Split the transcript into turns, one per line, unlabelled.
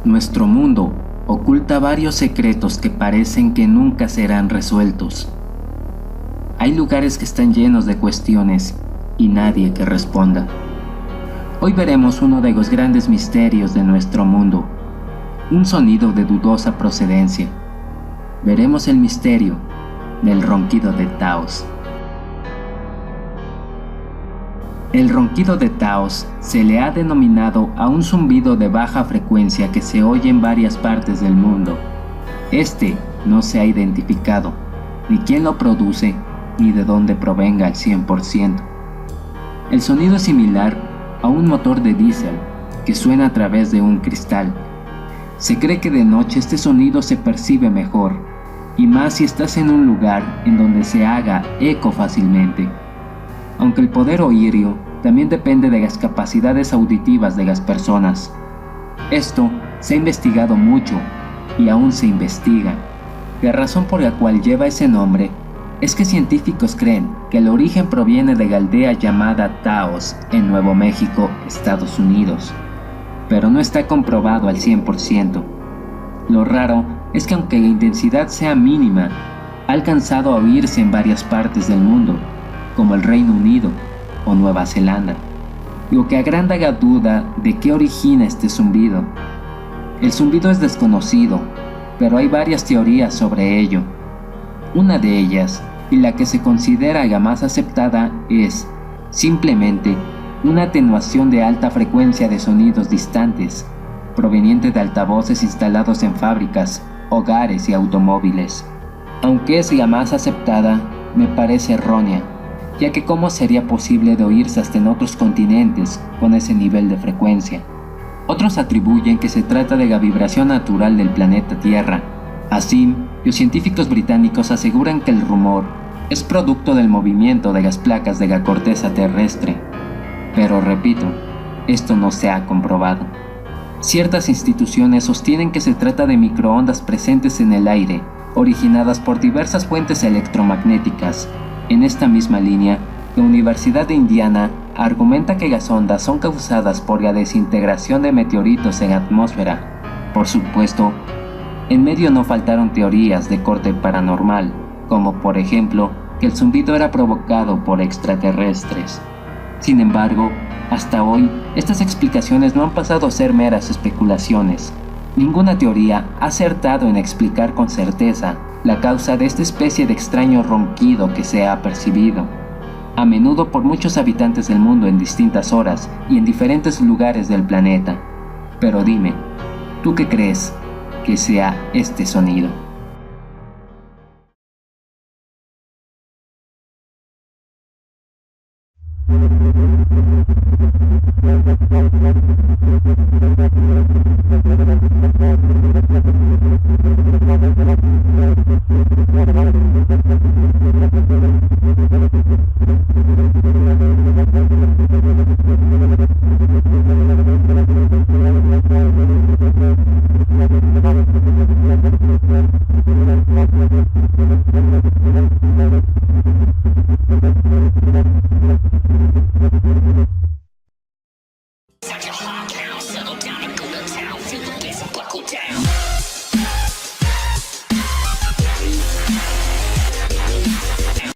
Nuestro mundo oculta varios secretos que parecen que nunca serán resueltos. Hay lugares que están llenos de cuestiones y nadie que responda. Hoy veremos uno de los grandes misterios de nuestro mundo, un sonido de dudosa procedencia. Veremos el misterio del ronquido de Taos. El ronquido de Taos se le ha denominado a un zumbido de baja frecuencia que se oye en varias partes del mundo. Este no se ha identificado, ni quién lo produce, ni de dónde provenga al 100%. El sonido es similar a un motor de diésel que suena a través de un cristal. Se cree que de noche este sonido se percibe mejor, y más si estás en un lugar en donde se haga eco fácilmente. Aunque el poder oírio también depende de las capacidades auditivas de las personas. Esto se ha investigado mucho y aún se investiga. La razón por la cual lleva ese nombre es que científicos creen que el origen proviene de la aldea llamada Taos en Nuevo México, Estados Unidos, pero no está comprobado al 100%. Lo raro es que aunque la intensidad sea mínima, ha alcanzado a oírse en varias partes del mundo, como el Reino Unido o Nueva Zelanda, lo que agranda la duda de qué origina este zumbido. El zumbido es desconocido, pero hay varias teorías sobre ello. Una de ellas, y la que se considera la más aceptada, es simplemente una atenuación de alta frecuencia de sonidos distantes, proveniente de altavoces instalados en fábricas, hogares y automóviles. Aunque es la más aceptada, me parece errónea, ya que cómo sería posible de oírse hasta en otros continentes con ese nivel de frecuencia. Otros atribuyen que se trata de la vibración natural del planeta Tierra. Así, los científicos británicos aseguran que el rumor es producto del movimiento de las placas de la corteza terrestre. Pero repito, esto no se ha comprobado. Ciertas instituciones sostienen que se trata de microondas presentes en el aire, originadas por diversas fuentes electromagnéticas. En esta misma línea, la Universidad de Indiana argumenta que las ondas son causadas por la desintegración de meteoritos en la atmósfera. Por supuesto, en medio no faltaron teorías de corte paranormal, como por ejemplo que el zumbido era provocado por extraterrestres. Sin embargo, hasta hoy, estas explicaciones no han pasado a ser meras especulaciones. Ninguna teoría ha acertado en explicar con certeza la causa de esta especie de extraño ronquido que se ha percibido, a menudo por muchos habitantes del mundo en distintas horas y en diferentes lugares del planeta. Pero dime, ¿tú qué crees que sea este sonido?